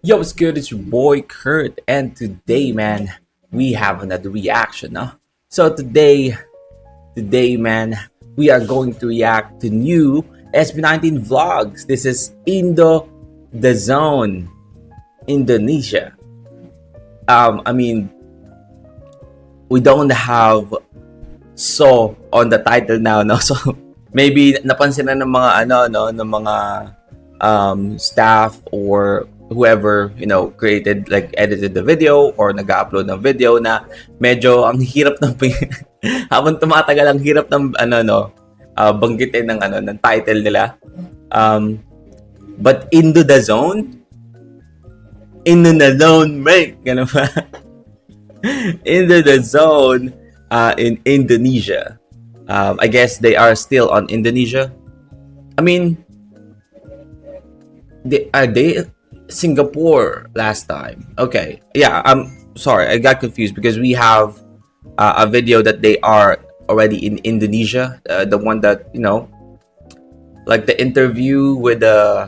Yo, what's good? It's your boy Kurt, and today, man, we have another reaction. Huh? So today, man, we are going to react to new SB19 vlogs. This is The Zone, Indonesia. I mean, we don't have so on the title now, no. So maybe napansin na ng mga ng mga staff or whoever created, like, edited the video or nag-upload ng video na medyo ang hirap ng habang tumatagal ang hirap ng banggitin ng title nila, but Into the Zone, Into the Zone, mate, ganun ba? Into the Zone, in Indonesia. I guess they are still on Indonesia. I mean, they Singapore last time. Okay, yeah. I'm sorry, I got confused because we have a video that they are already in Indonesia. The one that like the interview with the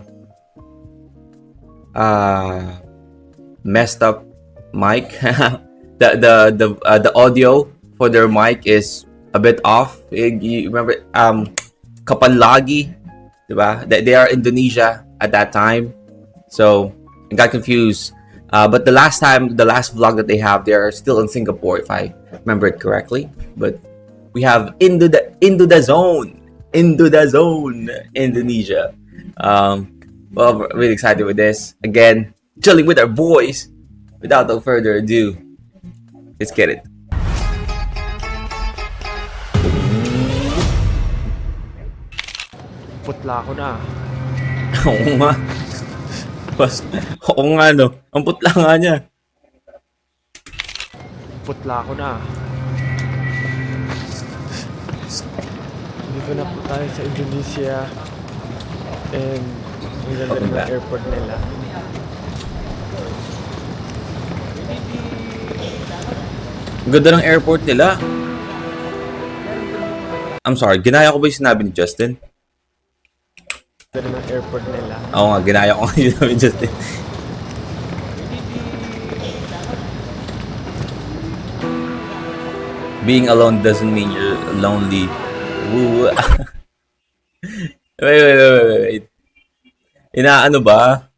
messed up mic. the audio for their mic is a bit off. You remember Kapanlagi, diba? They are Indonesia at that time. So I got confused. But the last vlog that they have, they are still in Singapore, if I remember it correctly. But we have Into the Zone, Indonesia. Well, we're really excited with this. Again, chilling with our boys. Without no further ado, let's get it. Putla ko na. Oo nga. Oo nga, no. Ang putla nga niya. Putla ko na. Dito na po tayo sa Indonesia. And ang ganda rin ng airport nila. Ang ganda ng airport nila. I'm sorry, ginaya ko ba yung sinabi ni Justin? Ganda ng airport nila. Oo nga, ginaya ko yung sinabi ni Justin. Being alone doesn't mean you're lonely. Woo. Wait. Inaano ba?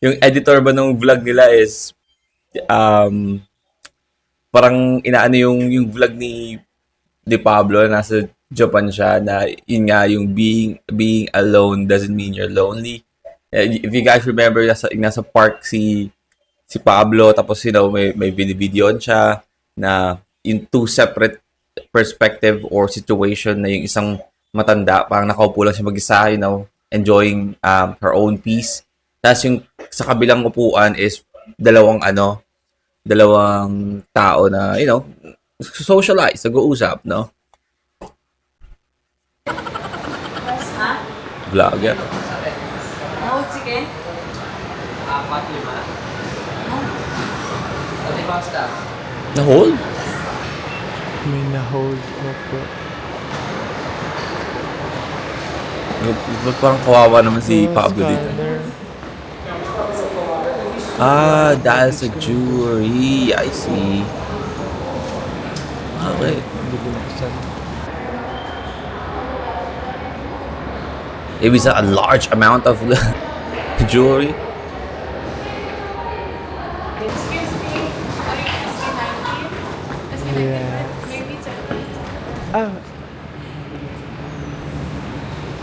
Yung editor ba ng vlog nila is parang inaano yung vlog ni Pablo, nasa Japan siya, na yun nga, yung being alone doesn't mean you're lonely. If you guys remember, nasa park si Pablo, tapos may video siya na yung two separate perspective or situation, na yung isang matanda parang nakaupo lang siya mag-isa, enjoying her own peace. Tapos yung sa kabilang upuan is dalawang tao na socialize, nag-uusap, no? Vlogger. No chicken? Apat, lima. Ano ibang staff? Na-hold? May na-hold na po. Ba't parang kawawa naman si Pablo dito? Ah, that's a jewelry. I see. Okay. It was a large amount of jewelry. Excuse me, are you SB19? SB19, Yeah. maybe check.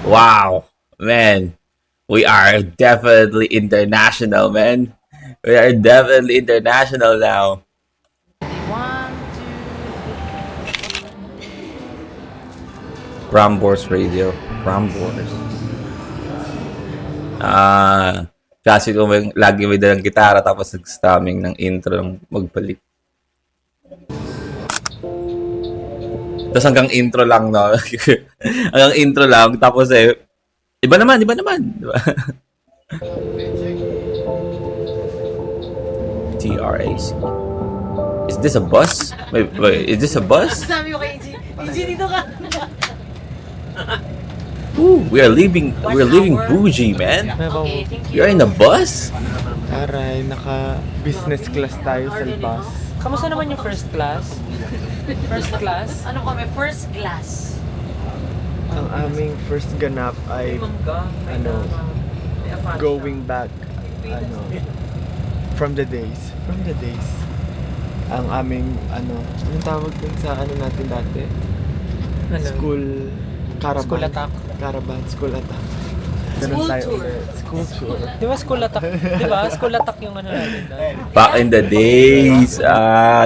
Wow, man. We are definitely international, man. We are definitely international now. 1, 2, Prambors Radio. Prambors. Kasi kung lagi may dalang gitara tapos nag-stamming ng intro ng magbalik. Tapos hanggang intro lang, no? Hanggang intro lang, tapos iba naman. Diba? TRAC. Is this a bus? Wait, is this a bus? sabi ko kay EJ, EJ dito ka. Ooh, we're leaving bougie, man. Okay, thank you. You're in a bus? Aray, naka-business class tayo sa bus. Kamusta naman yung first class? First class? Ano kami? First class. Ang aming first ganap ay going back from the days. Ang aming anong tawag dun sa natin dati? Ano? School caravan. School attack. Caravan, school attack. Ganun School tayo tour. ulit. School tour. Di ba school attack? Di ba? School attack yung natin doon. Back in the days,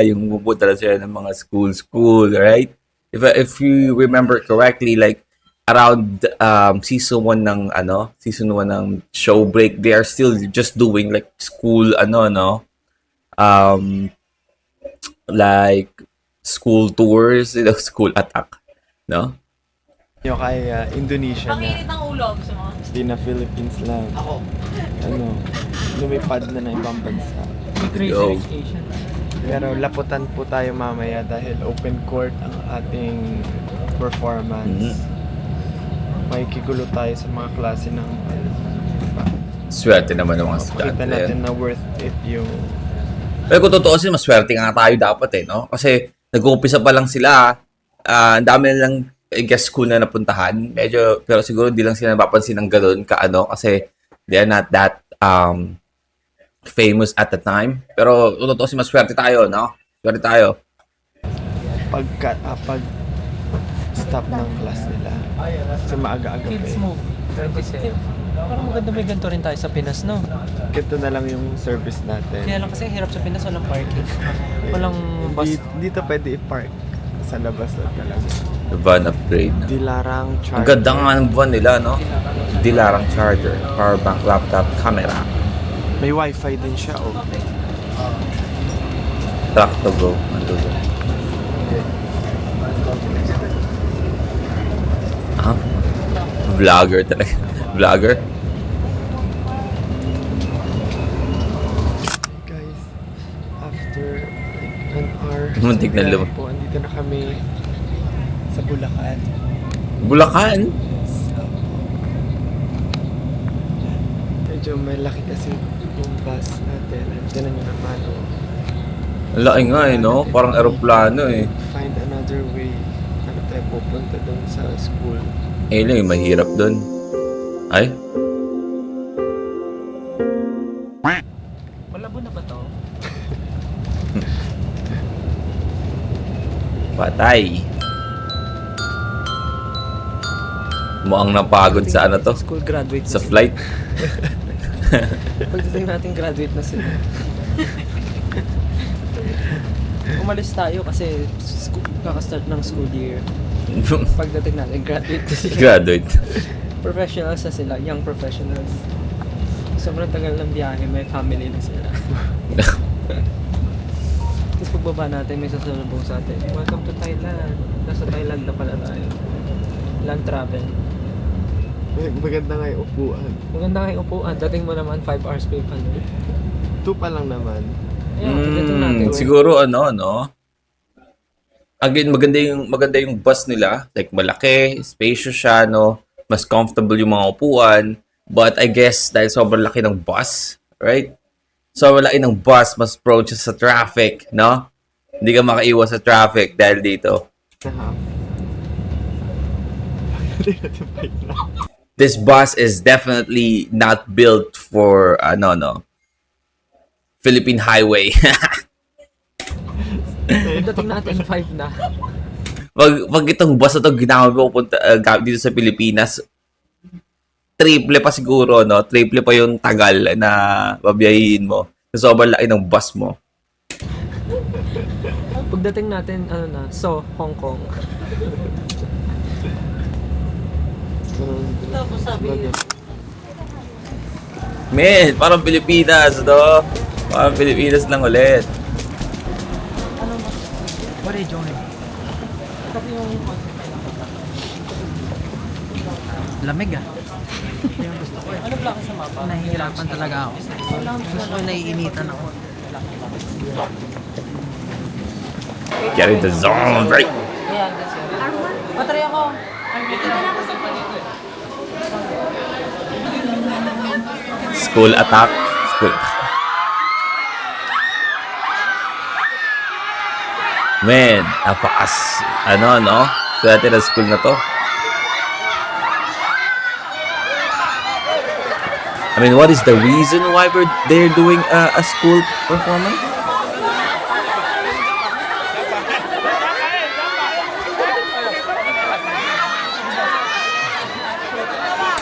yung pupunta na sila ng mga school, right? If you remember correctly, like around season 1 ng show break, they are still just doing like school like school tours, school attack, no? Yung kay Indonesia Panginit na. ng ulo. Gusto mo? Hindi na Philippines lang. Ako. Lumipad na ng ibang bansa. Crazy Yo. Rich Asian. Pero laputan po tayo mamaya dahil open court ang ating performance. Makikigulo tayo sa mga klase ng Swerte naman ng mga makita estudyante. natin na worth it yung Pero kung totoo kasi, maswerte nga tayo dapat no? Kasi nag-uumpisa pa lang sila, ang dami na lang, I guess, school na napuntahan. Medyo, pero siguro di lang sila napapansin ng gano'n kasi they are not that famous at the time. Pero kung totoo kasi, maswerte tayo, no? Swerte tayo. pag stop ng class nila. Kasi maaga-aga pa Kids eh. move. 27. Parang maganda may ganito rin tayo sa Pinas, no? Ganito na lang yung service natin. Kaya lang kasi hirap sa Pinas, walang parking. Walang bus. Dito pwede i-park sa labas na talaga. The van upgrade. Dilarang charger. Ang ganda nga ng van nila, no? Dilarang charger, power bank, laptop, camera. May wifi din siya, oh. Track to go. Ano to? Ah? Vlogger talaga. Vlogger? Guys, after like an hour Muntik na lumabas. po, andito na kami sa Bulacan. Bulacan? Medyo malaki kasi yung bus natin. Andiyan na nyo naman, oh. Ang laki nga no? Parang aeroplano Find another way. Ano tayo pupunta doon sa school. Eh lang, mahirap dun. Ay? Malabo na ba to? Patay. Mukhang napagod sa ano to? School graduate na Sa sila. flight. Pagdating natin graduate na sila. Umalis tayo kasi kaka-start ng school year. Pagdating natin graduate na sila. Graduate. Professionals na sila, young professionals. Sobrang tagal ng biyahe, may family na sila. Tapos pagbaba natin, may sasalubong sa atin. Welcome to Thailand. Nasa Thailand na pala tayo. Land travel. Maganda nga yung upuan. Maganda nga yung upuan. Dating mo naman 5 hours pay pa. 2 pa lang naman. Ayun, pagdating natin. Siguro no? Again, maganda yung bus nila. Like malaki, spacious siya, no? Mas comfortable yung mga upuan. But I guess dahil sobrang laki ng bus, right? Sobrang laki ng bus, mas prone siya sa traffic, no? Hindi ka makaiwas sa traffic dahil dito. This bus is definitely not built for Philippine highway. Pagdating natin 5 na. Pag itong bus na to ginamit mo dito sa Pilipinas, triple pa siguro, no? Triple pa yung tagal na babiyahin mo. Sobrang laki ng bus mo. Pagdating natin, Hong Kong. Tapos sabi yun. Man, parang Pilipinas, no? Parang Pilipinas lang ulit. What are you doing? Ito yung lamig ah. Yung gusto ko eh. Ano ba sa mapa? Nahihirapan talaga ako. Gusto ko naiinitan ako. Get in the zone, right? Ayan, that's it. Patry ako. School attack. School. Man, ano, no? Swerte na school na to. I mean, what is the reason why they're doing a school performance?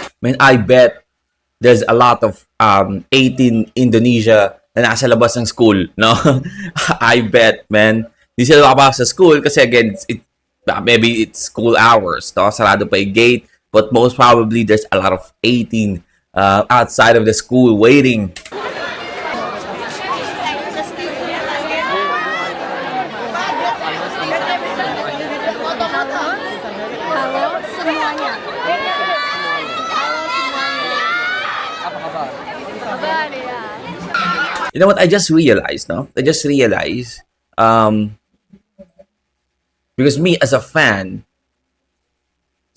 I mean, I bet there's a lot of 18 Indonesia na nasa labas ng school, no? I bet, man. Di sila makapasok sa school kasi again, maybe it's school hours, no? Sarado pa yung gate, but most probably there's a lot of 18 outside of the school waiting. Halo semuanya. Kabar ya. You know what? I just realized, no? Because me as a fan,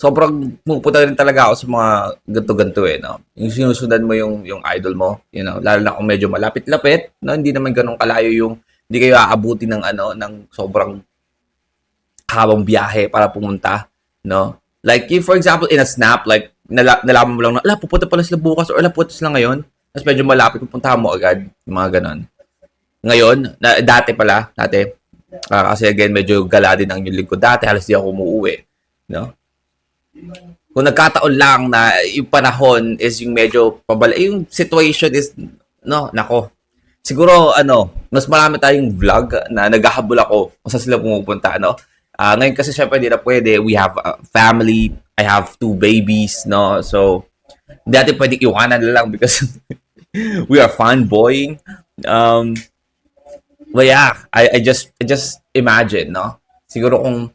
sobrang pupunta rin talaga ako sa mga ganto-ganto eh, no? Yung sinusundan mo yung idol mo, you know, lalo na kung medyo malapit-lapit, no? Hindi naman ganun kalayo hindi kayo aabuti ng ng sobrang habang biyahe para pumunta, no? Like, if for example, in a snap, like, nalaman mo lang na, pupunta pala sila bukas or pupunta sila ngayon, tapos medyo malapit, pupuntahan mo agad, yung mga ganon. Ngayon, dati, kasi again, medyo gala din ang yung lingkod dati, halos di ako umuwi, no? Kung nagkataon lang na yung panahon is yung medyo yung situation is, no, nako. Siguro, mas marami tayong vlog na naghahabol ako kung saan sila pumupunta, no? Ngayon kasi syempre, hindi na pwede. We have a family. I have 2 babies, no? So, hindi natin pwedeng iwanan na lang because we are fanboying. But yeah, I just imagine, no? Siguro kung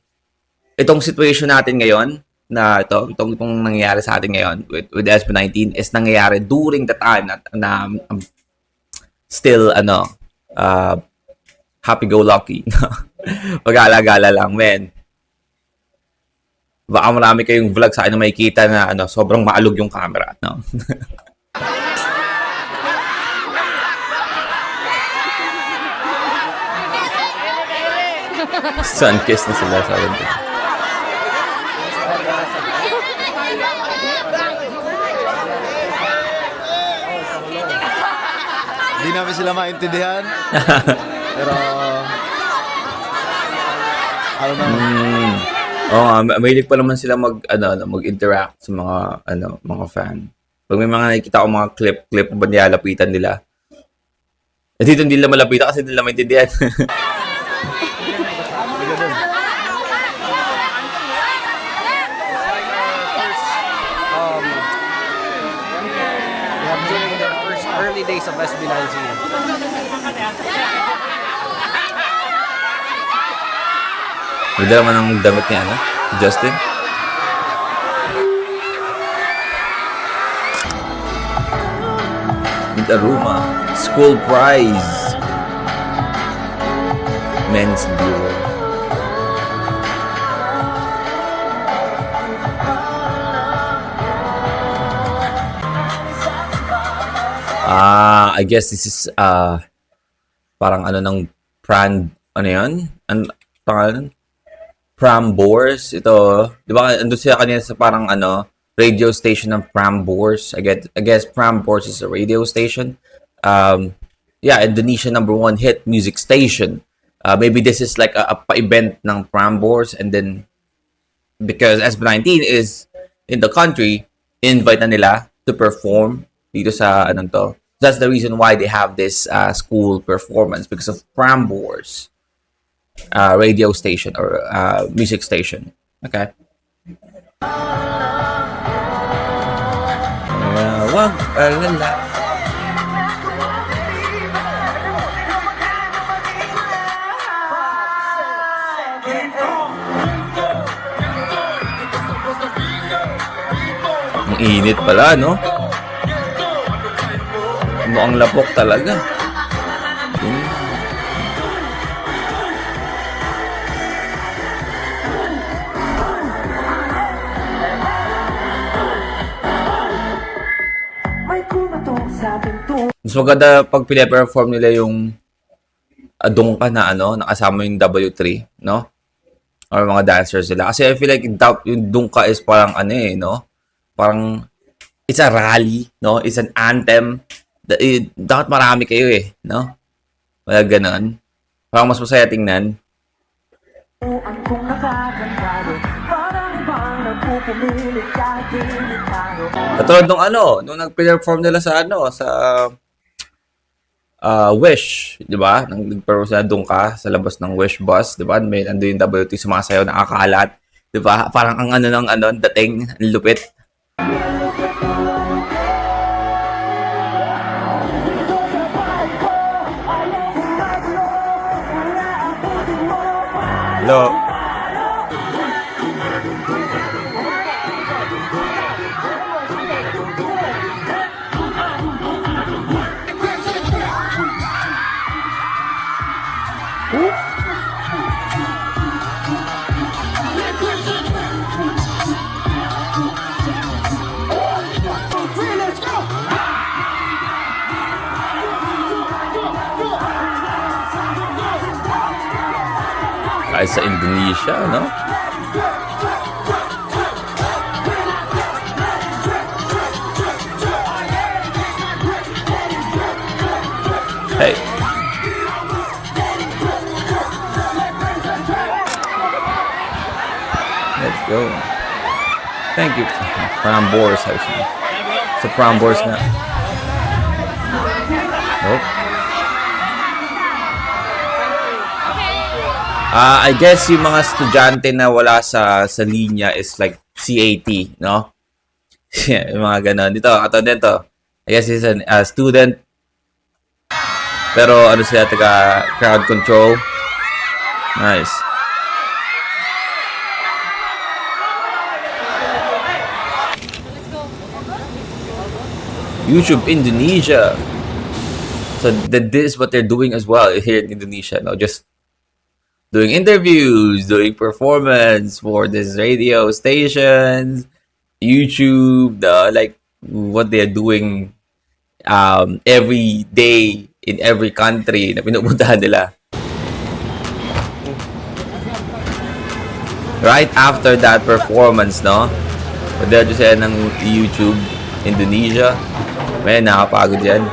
itong situation natin ngayon, na itong nangyayari sa atin ngayon with SB19 is nangyayari during the time na still happy-go-lucky. Pag-alagala lang, men. Baka marami kayong vlog sa akin na makikita na sobrang maalog yung camera, no? Sun-kiss na sila sa akin. Hindi namin sila maintindihan. Pero, I don't know. Mahilig pa naman sila mag-interact sa mga fan. Pag may mga nakikita ko mga clip ba nilalapitan nila. At dito hindi nila malapitan kasi hindi nila maintindihan. During the first early days of SB19. May dala man ang damit niya, Justin. With Aruma. School prize. Men's Bureau. I guess this is parang ng Prambors. Ito, di ba, andun sila kanina sa parang radio station ng Prambors. I guess Prambors is a radio station. Yeah, Indonesia #1 hit music station. Maybe this is like a pa-event ng Prambors, and then because SB19 is in the country, invite na nila to perform dito sa to. That's the reason why they have this school performance, because of Prambors radio station or music station. Okay. Wag alala. Ang init pala, no? Mukhang lapok talaga. Mas maganda pag pina-perform nila yung doon ka na nakasama yung W3, no? Or mga dancers nila. Kasi I feel like yung Dungka is parang parang it's a rally, no? It's an anthem. Dapat marami kayo no? Wala ganon. Parang mas masaya tingnan. Katulad nung nag-perform nila sa Wish, di ba? Nag-perform sila Dungka sa labas ng Wish bus, di ba? May ando yung WT sumasayaw, nakakalat, di ba? Parang ang dating, ang lupit. Hello. Kahit sa Indonesia, no? Hey. Let's go. Thank you. Prambors, actually. Sa Prambors nga. Oh. I guess yung mga estudyante na wala sa linya is like CAT, no? Yung mga ganon. Dito, dito. I guess he's a student. Pero sila, crowd control. Nice. YouTube Indonesia. So this is what they're doing as well here in Indonesia, no? Just doing interviews, doing performance for these radio stations, YouTube, like what they're doing every day in every country na pinupuntahan nila. Right after that performance, no? Pwede siya ng YouTube Indonesia. May nakapagod yan.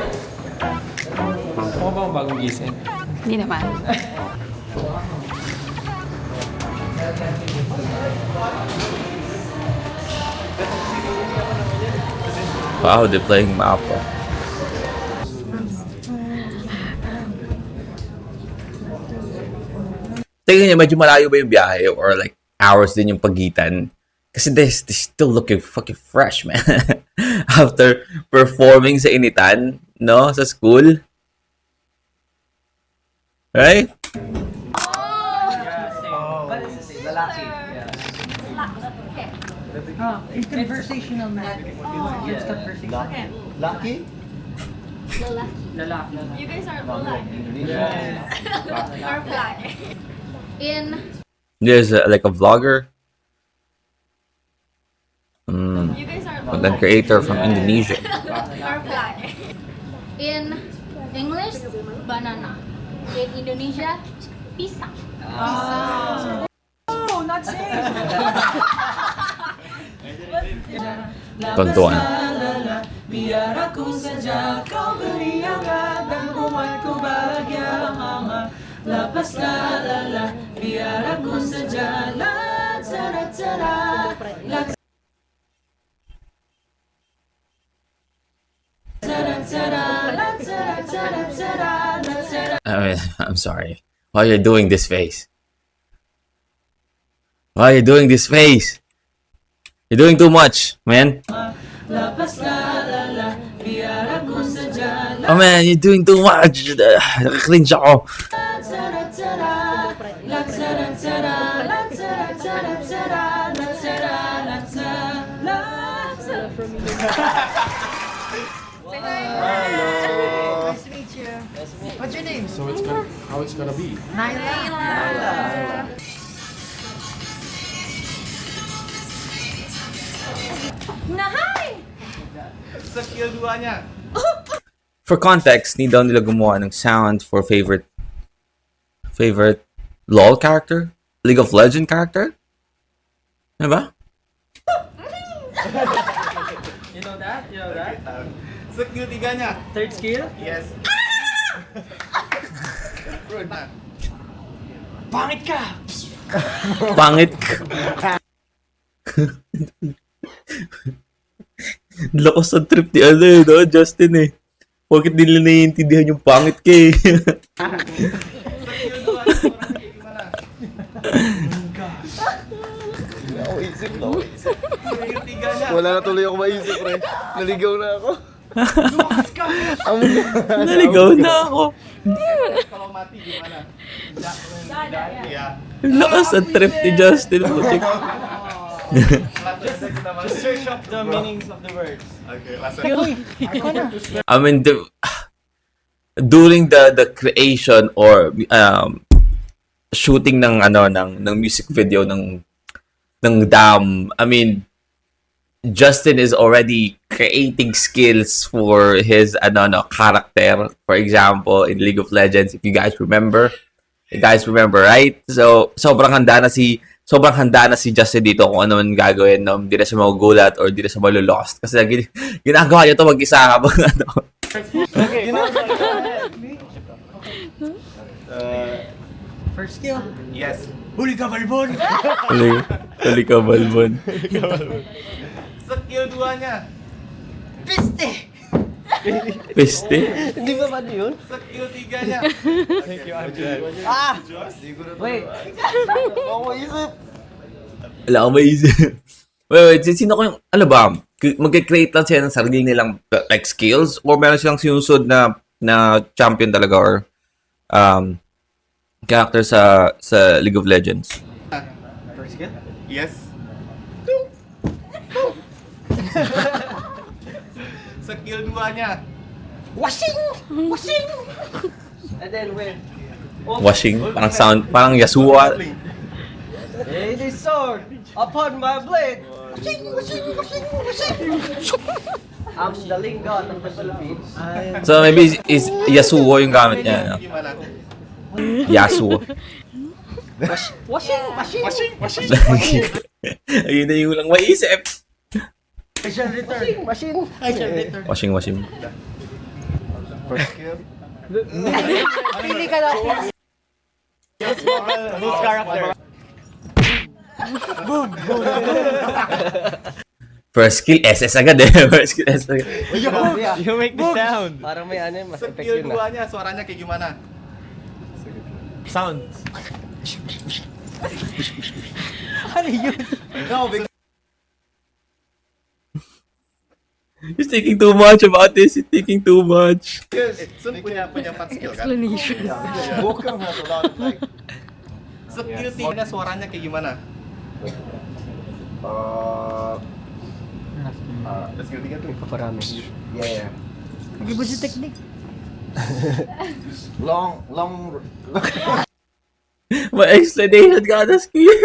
Mukha ba ang bagong gising? Hindi naman. Wow, they're playing Mapa. Tingnan niyo, medyo malayo ba yung biyahe or like hours din yung pagitan? Kasi they're still looking fucking fresh, man. After performing sa initan, no? Sa school. Right? It's conversational man. It's conversational. Lucky? You guys are black. Are black. In There's like a vlogger. you guys are Content creator from Indonesia. are black. In English, banana. In Indonesia, pisang. Oh, not safe. Tontuan. Biar aku saja kau beri hangat dan buatku bahagia mama. Lepaslah lelah biar aku saja la cara cara. I'm sorry. Why are you doing this face? Why are you doing this face? You're doing too much, man. Oh man, you're doing too much. Nakakringe ako. Nice to meet you. What's your name? So how it's gonna be? Naila. For context, need daw nila gumawa ng sound for favorite Favorite LOL character? League of Legend character? Diba? You know that? You know that? Sa skill 3 niya. Third skill? Yes. Pangit ka! Pangit ka. Lakas ng trip ni ano eh, no? Justin eh. Bakit nila naiintindihan yung pangit ka eh? Wala na tuloy ako maisip, pre. Naligaw na ako. Naligaw na ako. Lakas ng trip ni Justin. Putik. Just search up the meanings of the words. Okay, last I mean, during the creation or shooting ng music video ng Dam, I mean, Justin is already creating skills for his character. For example, in League of Legends, if you guys remember, right? So sobrang handa na si Justin dito kung ano man gagawin, no? Hindi na siya magugulat or hindi na siya malulost kasi ginagawa niya to mag-isa habang First skill? Yes. Huli ka, Balbon! Huli ka, Balbon. Sa skill 2 niya. Peste? Hindi ba ba yun? Sa skill 3 niya. Thank you, Angel. Wait. Ako maisip. Wala akong maisip. Wait, sino ko yung, ano ba? Mag-create lang sila ng sarili nilang like skills or meron silang sinusod na champion talaga or character sa League of Legends? First skill? Yes. Sa skill 2 niya. Washing! And then when? Washing? Parang sound, parang Yasuo. It is sword upon my blade. I'm the lingard of the Philippines. So maybe is Yasuo yung gamit niya. No? Gimana? Yasuo. Washing! Ayun na yung lang maisip. I shall return. I shall return. Washing. First skill. Pili ka na. Whose character? First skill, SS agad eh. First skill, SS agad. You make the sound. Parang may mas Sa effect skill yun 2 niya, suara niya kay gimana? Sound. Ano yun? No, big He's thinking too much about this. He's thinking too much. Sun punya empat skill kan? Wukong has a lot of like, Skill 3 niya, suaranya kayak gimana? Skill 3 tuh. Paparami. yeah. Nag-iba si technique. Long. My explanation kada skill.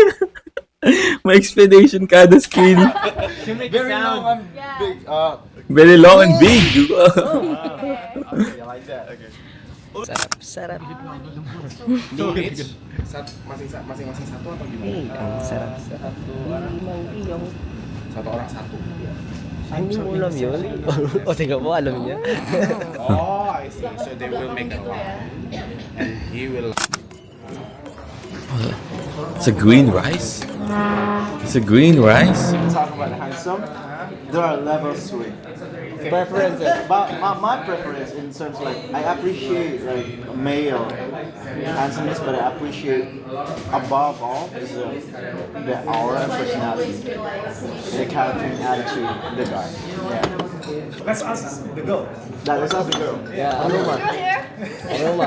My explanation kada skill. You make Very the long sound. and big. Very long and big. Okay, I like that. Okay. Sarap. Two each. Masing-masing satu atau gimana? Sarap. Satu orang satu. Hindi mo alam yun. O, tingnan mo, alam niya. Oh, I see. So they will make a line, and he will. It's a green rice. It's a green rice. Talk about handsome. There are levels to it. Preferences. But my preference in terms of like I appreciate like male handsomeness, but I appreciate above all is the aura and personality, the character and attitude of the guy. Yeah. Let's ask the girl. Let's ask the girl. Yeah, aroma. Aroma.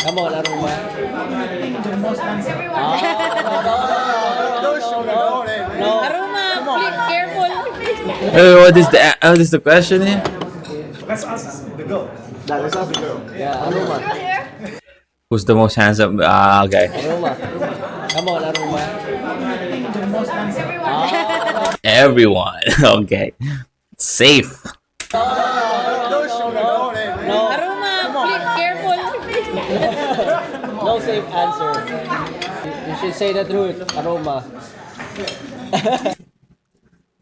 Come on, aroma. No. Aroma, please, careful. What is the question here? Let's ask the girl. Let's ask the girl. Yeah, aroma. Who's the most handsome? Okay. Aroma. Come on, aroma. Everyone. Okay. Safe. Aroma, please, careful. No, no safe answer. You should say the truth, Aroma.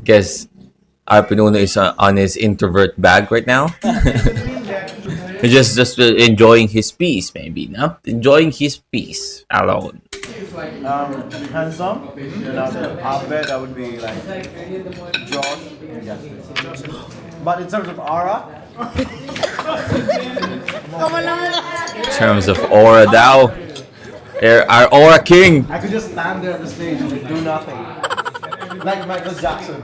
Guess our Pinuno is on his introvert bag right now. He's just enjoying his peace, maybe, no? Enjoying his peace alone. Handsome. I bet that would be like Josh. Yeah. But in terms of aura, In terms of aura, Dao, our aura king. I could just stand there on the stage and do nothing. Like Michael Jackson.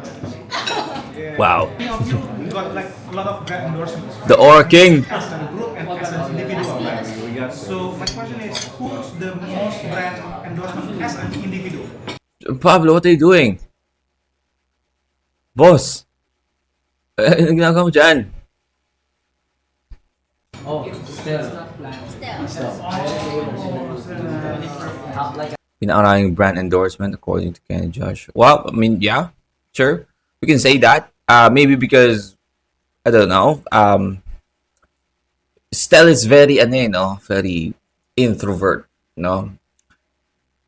Wow, We got like a lot of brand endorsements the aura king. as a group and as an individual. So my question is, who's the most brand endorsement as an individual? Pablo, what are you doing? Boss, anong ginagawa mo dyan? Pinakaraming brand endorsement according to Ken and Josh. Well, I mean, yeah, sure. We can say that. Maybe because, I don't know, Stel is very, very introvert,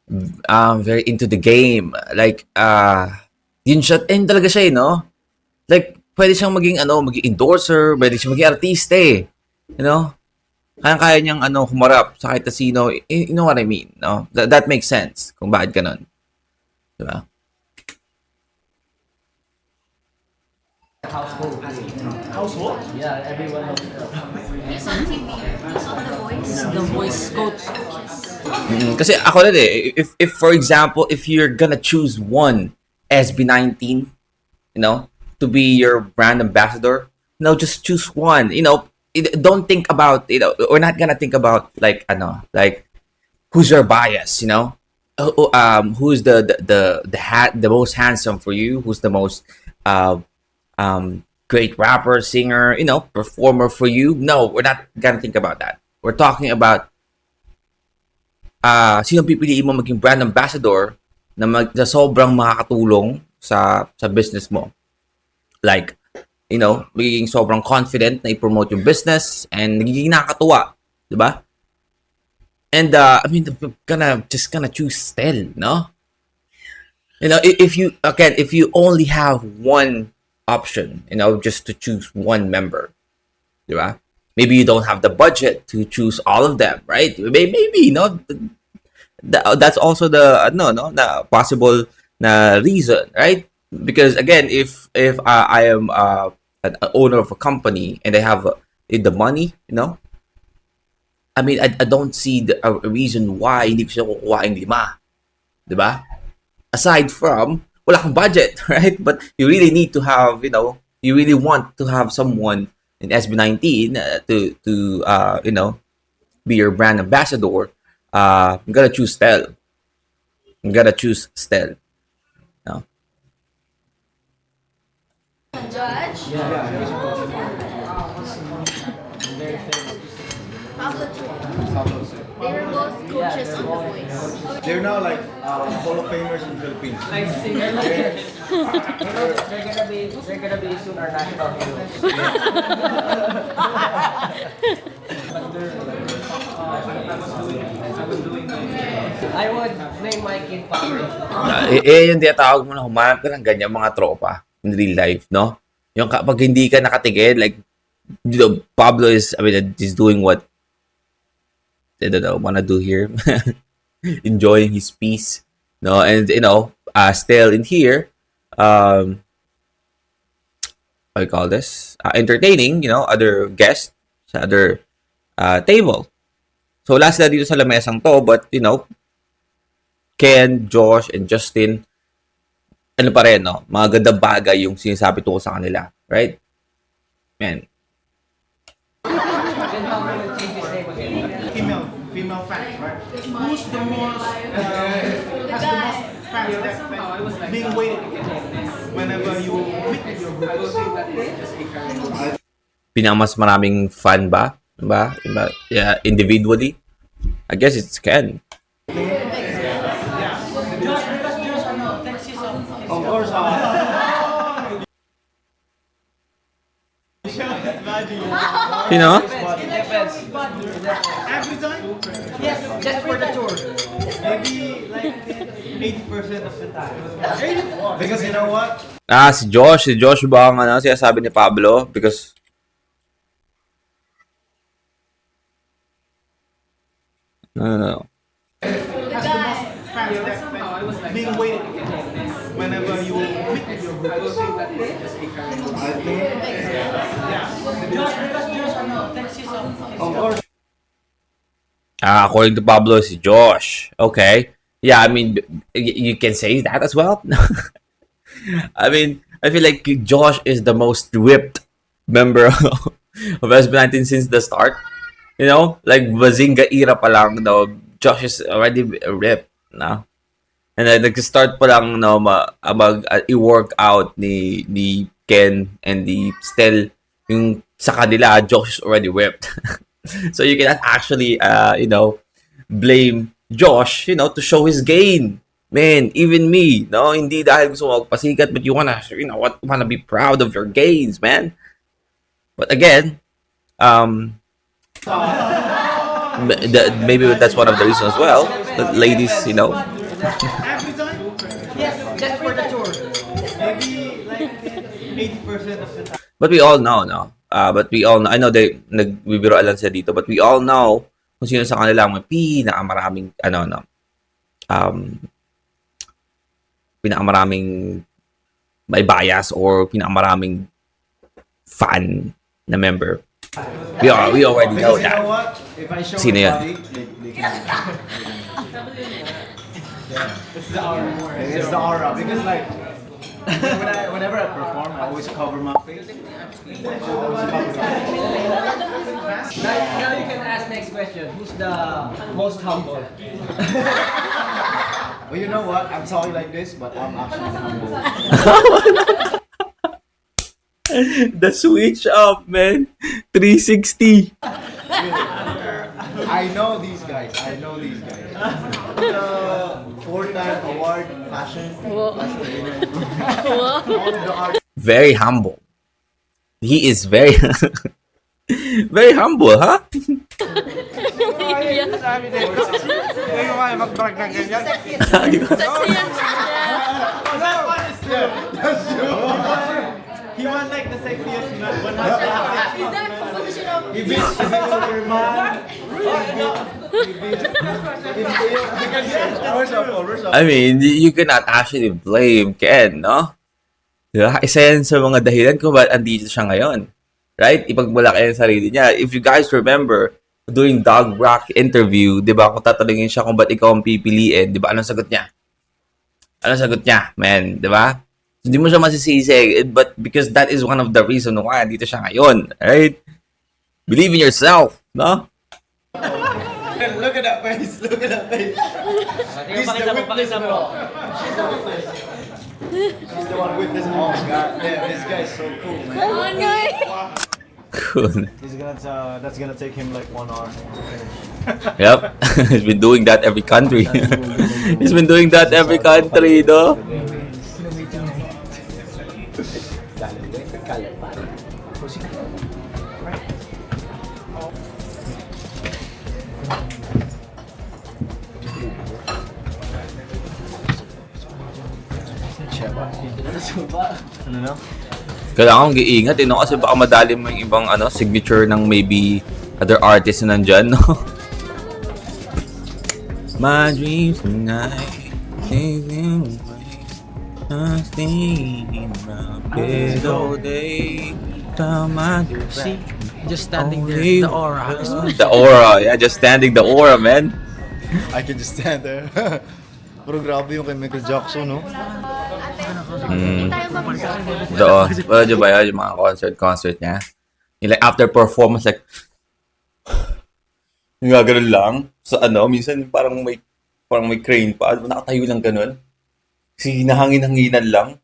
very into the game. Like, yun talaga siya, no? Like, pwede siyang maging endorser, pwede siyang maging artista, Kaya niyang humarap sa kahit na sino. You know what I mean, no? That makes sense kung bakit ganun. Diba? Household? Yeah, everyone knows. He's on TV. He's on The Voice. The Voice coach. Kasi ako rin if for example, if you're gonna choose one SB19, to be your brand ambassador, just choose one. Don't think about, we're not gonna think about like who's your bias, who's the most handsome for you, who's the most great rapper, singer, performer for you. No, we're not gonna think about that. We're talking about sino pipiliin mo maging brand ambassador na sobrang makakatulong sa business mo. Like, magiging sobrang confident na i-promote yung business and nagiging nakakatuwa, di ba? And I mean, just gonna choose Stel, no? If you only have one option, just to choose one member, di ba? Maybe you don't have the budget to choose all of them, right? Maybe, that's also the possible reason, right? Because again, if I am an owner of a company and I have the money, I mean, I don't see a reason why hindi ko siya kukuhain 5, di ba? Aside from wala kang budget, right? But you really need to have, you really want to have someone in SB19 to be your brand ambassador. I'm gonna choose Stel. No? Judge? Pablo too. They were both coaches on The Voice. they're now like Hall of Famers in Philippines. They're gonna be soon our national heroes. I would name my kid Pablo. Yung tinatawag mo na humanap ka ng ganyan mga tropa in real life, no? Yung kapag hindi ka nakatigil, like, Pablo is, I mean, he's doing what I don't know, wanna do here. Enjoying his peace, no? And, still in here, what do you call this? Entertaining, other guests sa other table. So, wala sila dito sa lamesang to, but, Ken, Josh, and Justin, ano pa rin, no? Mga gandang bagay yung sinasabi tungkol sa kanila. Right? Man. Female fans, right? Who's the most fans that being waited whenever you meet your group? Pinakamas maraming fan ba? Diba? Yeah, individually? I guess it's Ken. Of course, You know? Every time? Yes. just for the tour. Maybe like 80% of the time. Because you know what? Ah, si Josh. Si Josh ba ang ano, sinasabi ni Pablo? Because... No. Being waited whenever you meet your groups. I think. Of course. According to Pablo, si Josh. Okay. Yeah, I mean, you can say that as well. I mean, I feel like Josh is the most ripped member of SB19 since the start. You know, like Bazinga era pa lang, no, Josh is already ripped, no? And then nag-start pa lang, no, i-work out ni Ken and the Stel, yung sa kanila, Josh is already ripped. So you cannot actually, blame Josh, to show his gain. Man, even me, no, hindi dahil gusto mo magpasikat, but you wanna be proud of your gains, man. But again, maybe that's one of the reasons as well. That ladies, Every time? Yes, just for the tour. Maybe like 80% of the time. But we all know, no? But we all know, I know nagbibiro lang sila dito, but we all know kung sino sa kanila ang pinakamaraming, pinakamaraming may bias or pinakamaraming fan na member. We already know Because you that. know what? If I show Sino yan? body, they can. It's the aura. It's the aura because like whenever I perform, I always cover my face. Now you can ask next question. Who's the most humble? Well, you know what? I'm talking like this, but I'm actually humble. The switch up, man. 360. I know these guys. The 4-time award fashion. Very humble. He is very very humble, huh? He won like the sexiest man. Is that composition of... He beats your man. I mean, you cannot actually blame Ken, no? Diba? Isa yan sa mga dahilan kung ba't andito siya ngayon. Right? Ipagmalaki yung sarili niya. If you guys remember, during Dog Rock interview, di ba, kung tatanungin siya kung ba't ikaw ang pipiliin, di ba, anong sagot niya? Anong sagot niya, man? Di ba? Hindi mo siya masisisi, but because that is one of the reason why andito siya ngayon. Right? Believe in yourself, no? Look at that face. Look at that face. He's the witness, bro. She's the witness. She's the one witness. Oh god damn, this guy's so cool, man. Oh no! Cool. That's gonna take him like 1 hour. Yep. He's been doing that every country. He's been doing that every country, no? Ano na? Kailangan mong iingat, no? Kasi baka madali mo yung ibang signature ng maybe other artists na nandyan, no? My dreams tonight, thinking away, I'm staying around bed all day. See, just standing there, the aura. The aura, yeah, just standing the aura, man. I can just stand there. Pero grabe yung kay Michael Jackson, no? Hindi tayo mag-usap. Doon, wala nyo ba yun, yung mga concert niya? Yung like, after performance, like, yung gano'n lang, sa minsan parang may crane pa, nakatayo lang gano'n. Kasi nahangin-hanginan lang.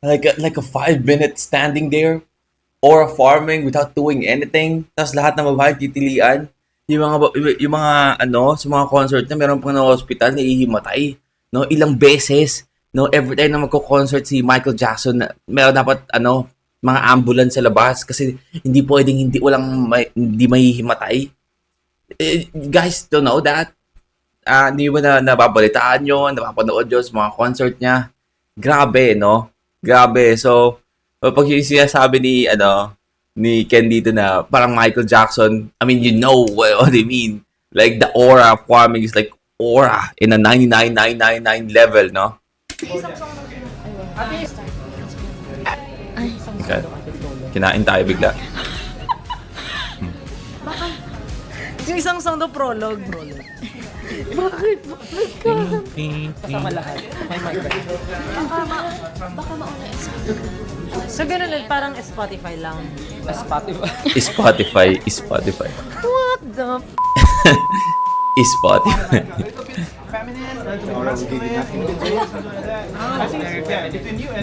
Like a 5-minute standing there, or farming without doing anything. Tapos lahat ng babae titilian. Yung mga sa mga concert na meron pang na hospital, naihimatay. No, ilang beses, no, every time na magko-concert si Michael Jackson, meron dapat mga ambulance sa labas kasi hindi pwedeng hindi mahihimatay. Guys don't know that. hindi mo na nababalitaan yun, napapanood yun sa mga concert niya. Grabe, no? Grabe. So, pag yung sinasabi ni Ken dito na parang Michael Jackson, I mean, you know what I mean. Like, the aura of Kwame is like aura in a 99,999 level, no? Okay. Kinain tayo bigla. Yung isang song do prologue. Baka mauna isa. So ganun lang, parang Spotify lang. Spotify. What the Spotify.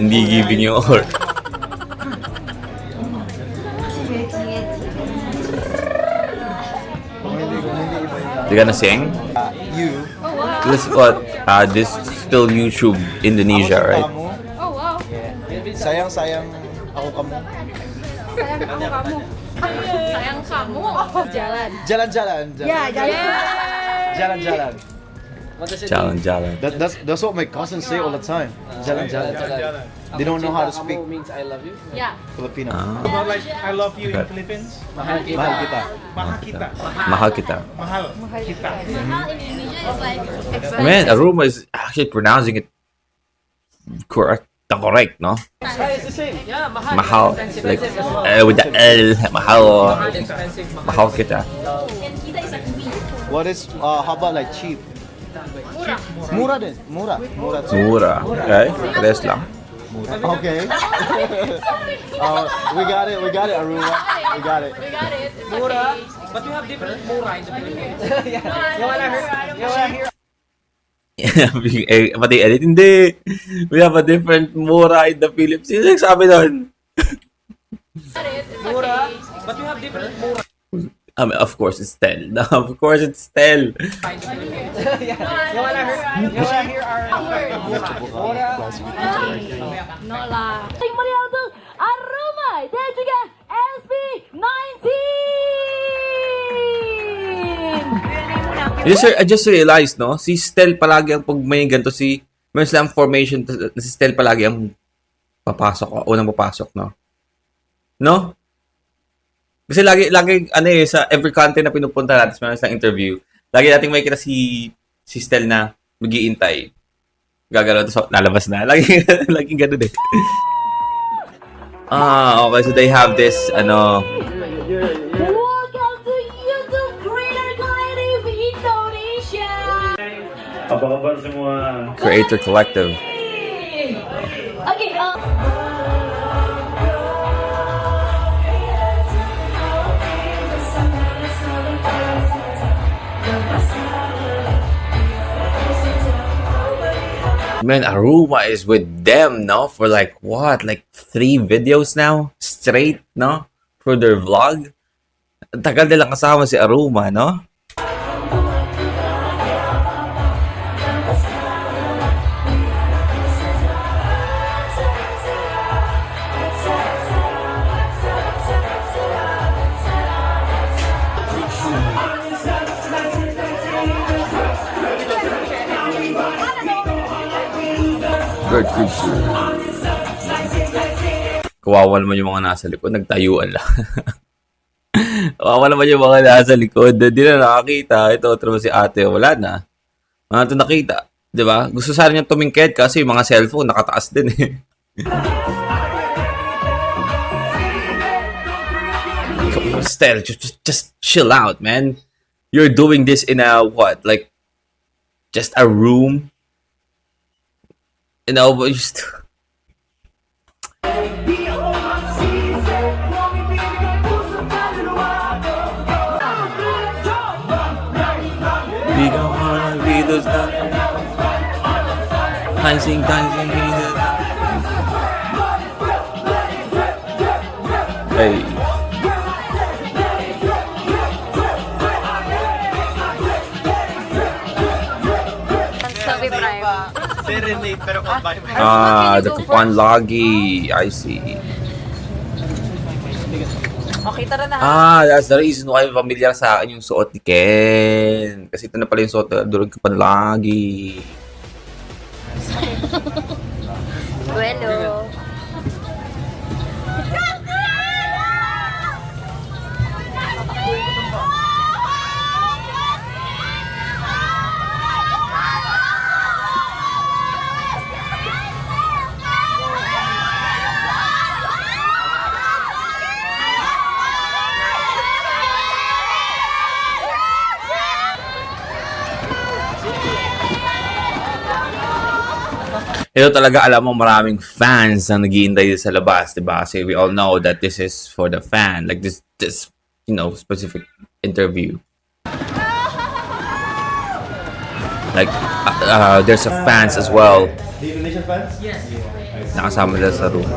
Hindi giving you or. You gonna sing? You. This what? This still YouTube Indonesia, right? Kamu. Oh, wow. Sayang ako kamu. Sayang kamu. Jalan. Jalan-jalan. Yeah, Jalan-jalan. Jalan. That's what my cousins say all the time. Jalan-jalan. They don't know how to speak means I love you. Yeah. Filipino. About like I love you in Okay. Philippines. Mahal kita. Mahal kita. Mahal kita. Mahal kita. Mahal in Indonesia is like expensive. Man, Aruma is actually pronouncing it correct, no? It's the same. Yeah, mahal. Mahal, Expensive, like expensive as well. with the L, mahal. Mahal, expensive, Mahal kita. And kita is like me. What is how about like cheap? Mura din. Mura. Mura too. Mura. Okay, rest lang. Okay. We got it, Aruma. We got it. We got it. It's Mura, okay. but we have different mura in the Philippines. You wanna hear? Pati edit, hindi. We have a different mura in the Philippines. Sino nagsabi doon? Mura, but we have different mura Of course, it's Tel. Of course, it's Tel. in the Philippines. You wanna hear our mura? No lah. Marialdo Aruma dan juga SB19. I just realized, no? Si Stel palagi ang pag may ganito may slam formation, si Stel palagi ang unang papasok, no? No? Kasi lagi sa every content na pinupunta natin sa interview, lagi nating may kita si Stel na mag-iintay. Gagalaw, tapos lalabas na. Laging ganun eh. Okay, so they have this, Welcome to YouTube Creator Collective Indonesia. Apa-kabar semua? Creator Collective. Okay, Man, Aruma is with them, no? For like, what? Like 3 videos now? Straight, no? For their vlog? Ang tagal nilang kasama si Aruma, no? Good. Kawawa naman yung mga nasa likod. Nagtayuan lang. Kawawa naman yung mga nasa likod. Hindi na nakakita. Ito, naman si ate. Wala na. Wala na ito nakita. Diba? Gusto sana niya tumingked kasi yung mga cellphone nakataas din eh. Stel, just chill out, man. You're doing this in a, what? Like, just a room? You know, but just... Dancing, Hey. Serenade pero bye. The coupon loggy. I see. Okay, tara na. That's the reason why familiar sa akin yung suot ni Ken. Kasi ito na pala yung suot na durog ka pa lagi. Bueno. Ito talaga, alam mo, maraming fans na naghihintay sa labas, di ba? Kasi we all know that this is for the fan. Like this specific interview. Like, there's a fans as well. The Indonesian fans? Yes. Nakasama nila sa room.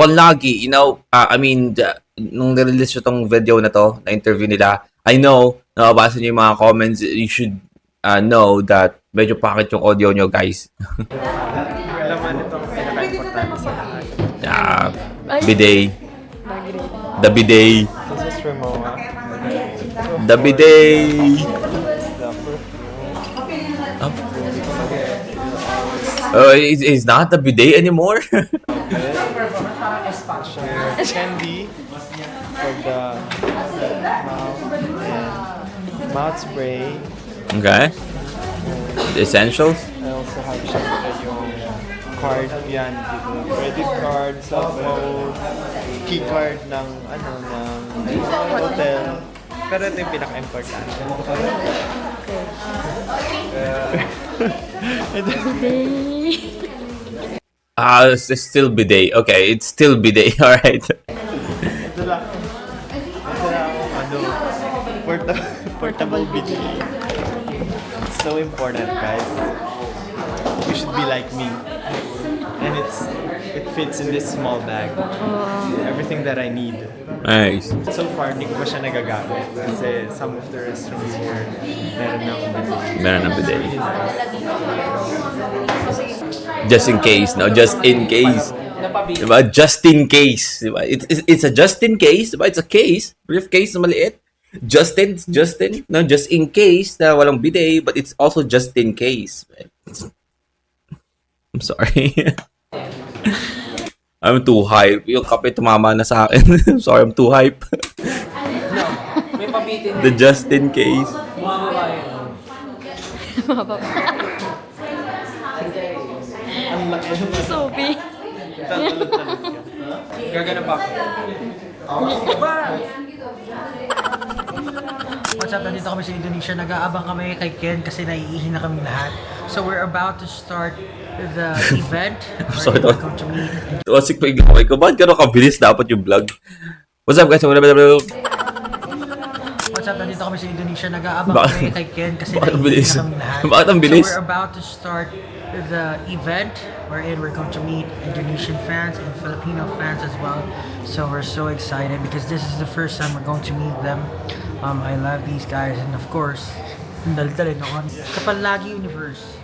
Well, lagi, nung nirelease itong video na to, na interview nila, I know, nababasa niyo yung mga comments, you should know that medyo pakit yung audio nyo, guys. Alam mo, ito ang pinaka-importante sa lahat. Bidet. The bidet. This is Rimowa. The bidet. The perfume. It's not the bidet anymore. Candy for the mouth spray. Okay. The essentials. I also have syempre yung card yan dito. Credit card, cell phone, key card ng hotel. Pero ito yung pinaka-importante. It's still bidet. Okay, it's still bidet. All right. Ito lang. Portable bidet. It's so important, guys. You should be like me. And it fits in this small bag. Everything that I need. Nice. So far, hindi ko pa siya nagagamit. Kasi some of the restrooms here, meron na akong bidet. Meron ng bidet. Just in case, no? Just in case. Diba? Just in case. Diba? It's a just in case. Diba? It's a case. Briefcase na maliit. Justin, no? Just in case na walang bidet, but it's also just in case. I'm sorry. I'm too hype. Yung kape tumama na sa akin. I'm sorry, I'm too hype. May pabitin. The just in case. Mga babae. Ang laki. Sophie. Tatalot-talot ka. Gagana pa ako. What's up? Nandito kami sa Indonesia. Nag-aabang kami kay Ken kasi naiihi na kami lahat. So we're about to start the event. Sorry, We're going to meet. Tuwasik pa yung gawin ko. Bakit gano'n kabilis dapat yung vlog? What's up, guys? What's up? Nandito kami sa Indonesia. Nag-aabang kami kay Ken kasi Bakit ang naiihi bilis? na kami lahat. Bakit ang bilis? So we're about to start the event wherein we're going to meet Indonesian fans and Filipino fans as well. So we're so excited because this is the first time we're going to meet them. I love these guys and of course, dal-dalin ako. Kapalagi Universe.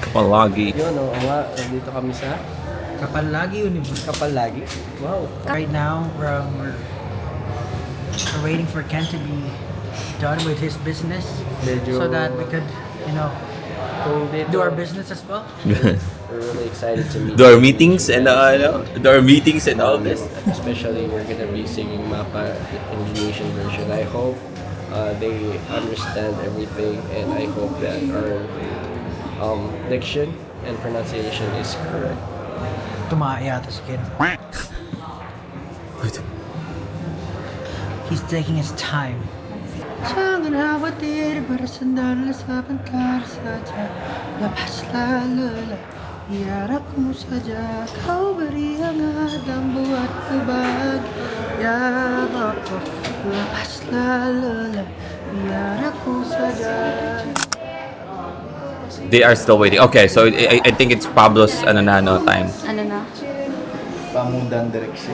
Kapalagi. Yun, nga. Nandito kami sa Kapalagi Universe. Kapalagi. Wow. Right now, we're waiting for Ken to be done with his business so that we could, do our business as well. We're really excited to meet. Do our meetings and all this. Especially we're gonna be singing Mapa Indonesian version. I hope they understand everything, and I hope that our diction and pronunciation is correct. Tumaya yata si Ken. He's taking his time. Jangan khawatir bersandar sebentar saja, lepaslah lelah, biar aku saja kau beri hangat dan buatku bahagia. Lepaslah lelah, biar aku saja. They are still waiting. Okay, so I think it's Pablo's time. Ano na? Pamudan direksi.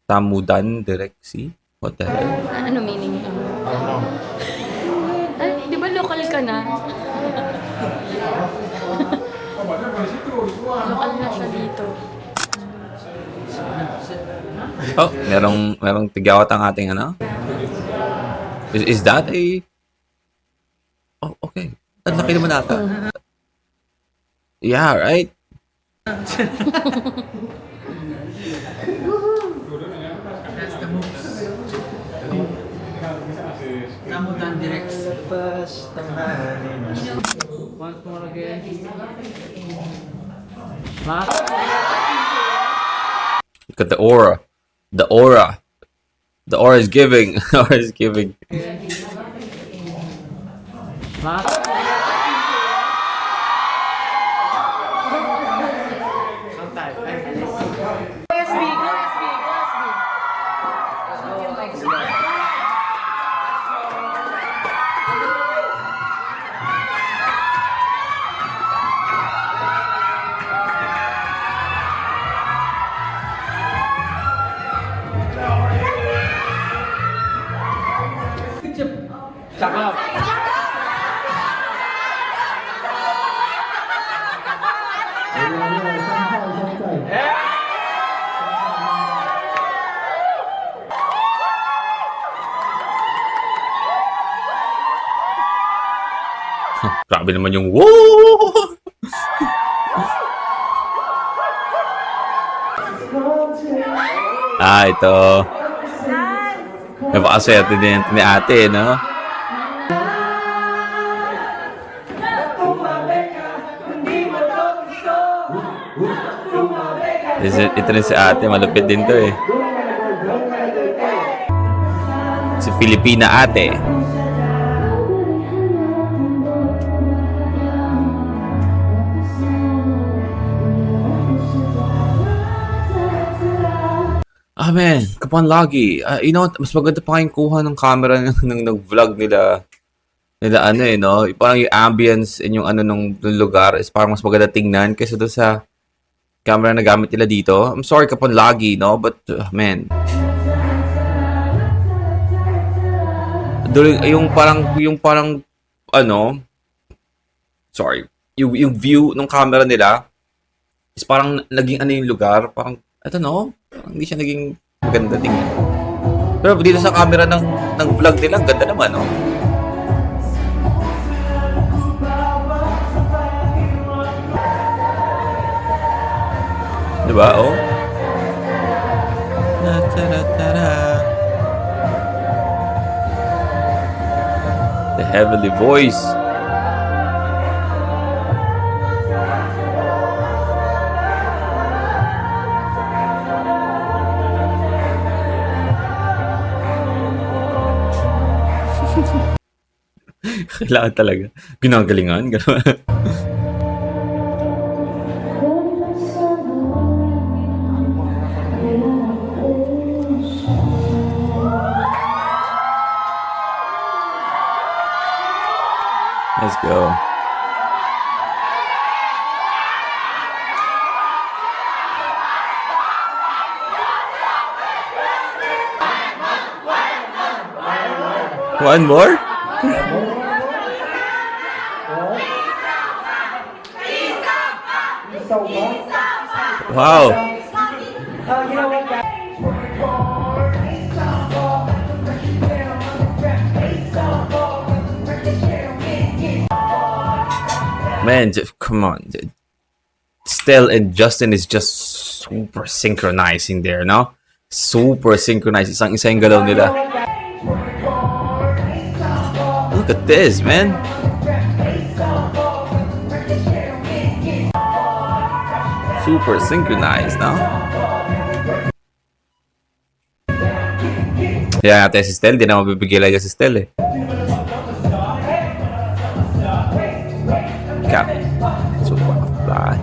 Tamudan Direksi? What the hell? Ano meaning? Ano? Ay, di ba local ka na? Local na siya dito. Oh, merong tigawat ang ating ano? Is that a... Oh, okay. Ang laki naman ata. Yeah, right? Namutan direct. Once more again. Look at the aura. The aura. The aura is giving. The aura is giving. Grabe naman yung woo! Ito. Napakaswerte din ni ate, no? Ito rin si ate, malupit din to eh. Si Filipina ate. Ah, man, Kapon Lagi. You know, mas maganda pa kayong kuha ng camera ng nag-vlog nila. Ano eh, no? Parang yung ambience and yung ano nung lugar is parang mas maganda tingnan kaysa doon sa camera na gamit nila dito. I'm sorry, Kapon Lagi, no? But, man. Yung parang, ano, sorry, yung view ng camera nila is parang naging ano yung lugar, parang, I don't know, hindi siya naging maganda tingnan. Pero dito sa camera ng vlog nila, ang ganda naman, no? Diba, oh? The heavenly voice. Kailangan talaga. Ginagalingan. Gano'n. Let's go. One more? Wow. Man, come on. Stell and Justin is just super synchronizing there, no? Super synchronized. Isang-isa yung galaw nila. Look at this, man. Super synchronized, no? Kaya natin si Stell, di na mabibigilan niya si Stell eh. Cap. Super fly.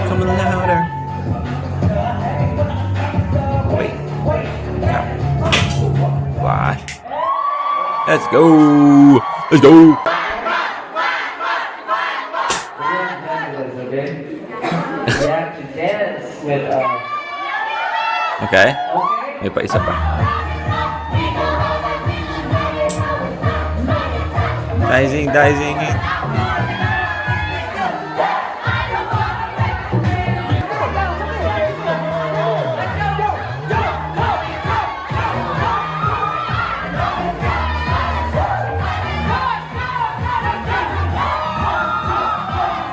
Come a little louder. Wait. Cap. Fly. Let's go. Let's go. Okay. May pa isa pa. Dicing.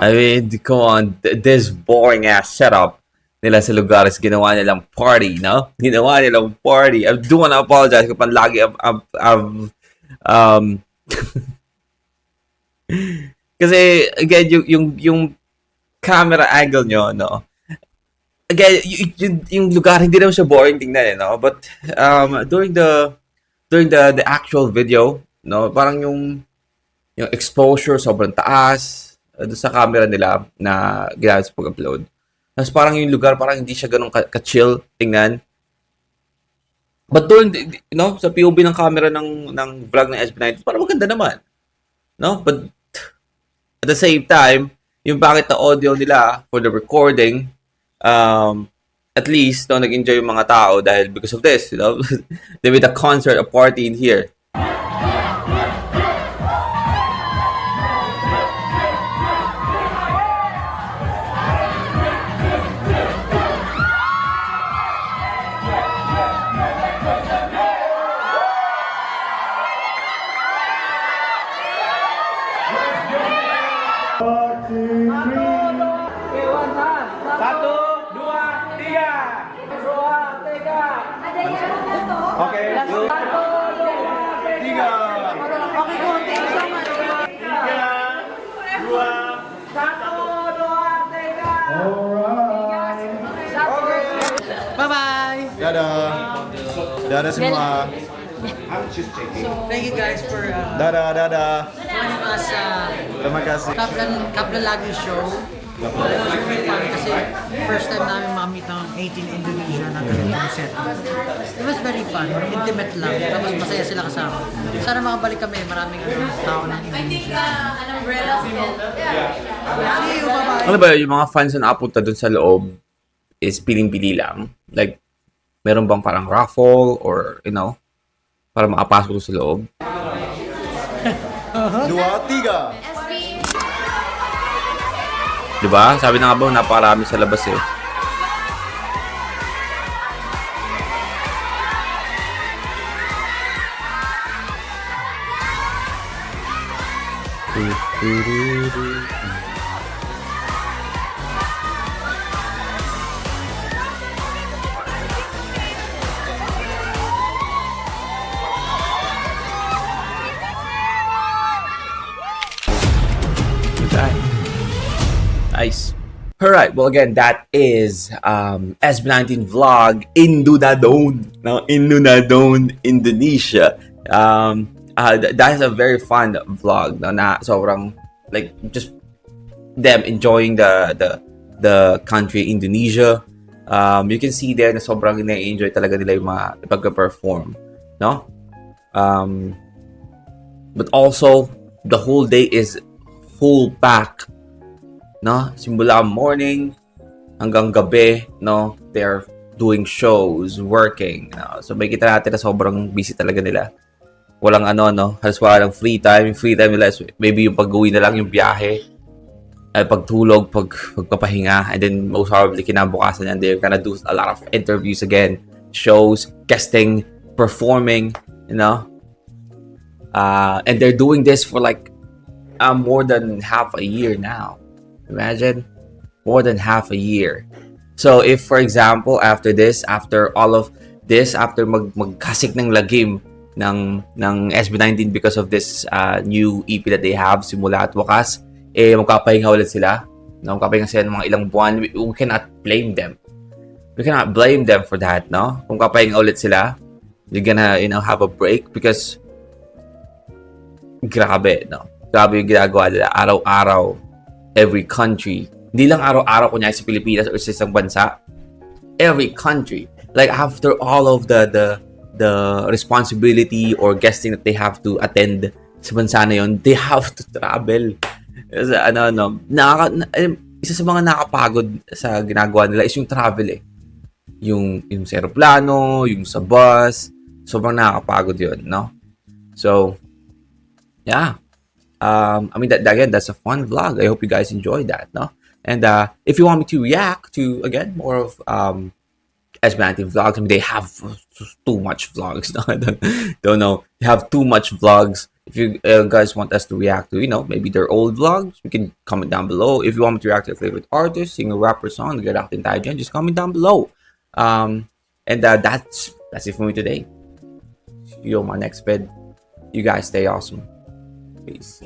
I mean, come on, this boring ass setup nila sa lugar is ginawa nilang party, no? Ginawa nilang party. I do wanna apologize kapag lagi um kasi again yung camera angle nyo, no? Again, yung lugar hindi naman siya boring tingnan, no? But during the actual video, no, parang yung exposure sobrang taas doon sa camera nila na ginamit sa pag-upload. Tapos parang yung lugar parang hindi siya ganun ka-chill tingnan. But during sa POV ng camera ng vlog ng SB19, parang maganda naman. No? But at the same time, yung bakit na audio nila for the recording, at least nag-enjoy yung mga tao dahil because of this, they made a concert, a party in here. Bye-bye! Dadah. Dadah semua. Thank you guys for Dadah, dadah. joining us sa Terima kasih. Kaplan Lagi Show. It was really fun kasi first time namin mamit ng 18 Indonesia na ganitong set. It was very fun, intimate lang, tapos masaya sila kasama. Sana makabalik kami, maraming tao ng Indonesia. See you, bye-bye! Ano ba yung mga fans na napunta dun sa loob is piling-pili lang? Like, meron bang parang raffle or, para makapasok doon sa loob? 2, 3. Diba? Sabi na nga ba, napakarami sa labas eh. Nice. Alright, well again, that is SB19 vlog in Dunedin, Indonesia. That is a very fun vlog na sobrang like just them enjoying the country Indonesia. You can see there na sobrang na-enjoy talaga nila yung mga pagka-perform, no? But also the whole day is full pack. No, simula morning hanggang gabi, no, they're doing shows, working. No? So may kita natin na sobrang busy talaga nila. Walang halos walang free time. Yung free time nila is maybe yung pag-uwi na lang, yung biyahe, ay pagtulog, pagpapahinga, and then most probably kinabukasan yan, they're gonna do a lot of interviews again, shows, guesting, performing, and they're doing this for like more than half a year now. Imagine, more than half a year. So if, for example, after all of this, after magkasik ng lagim ng SB19 because of this new EP that they have, Simula at Wakas, magkapahinga ulit sila. Magkapahinga sila ng mga ilang buwan. We cannot blame them. We cannot blame them for that, no? Kung kapahinga ulit sila, they're gonna, have a break because grabe, no? Grabe yung ginagawa nila araw-araw. Every country. Hindi lang araw-araw kunyari sa Pilipinas or sa isang bansa. Every country. Like after all of the responsibility or guesting that they have to attend sa bansa na yun, they have to travel. Kasi isa sa mga nakapagod sa ginagawa nila is yung travel eh. Yung sa aeroplano, yung sa bus, sobrang nakakapagod yun, no? So, yeah. Again, that's a fun vlog. I hope you guys enjoyed that, no? And if you want me to react to, again, more of SB19 vlogs, they have too much vlogs. No? I don't know. They have too much vlogs. If you guys want us to react to, maybe their old vlogs, we can comment down below. If you want me to react to your favorite artist, sing a rapper song, get out in tayo dyan, just comment down below. And that's it for me today. See you on my next vid. You guys stay awesome. Peace.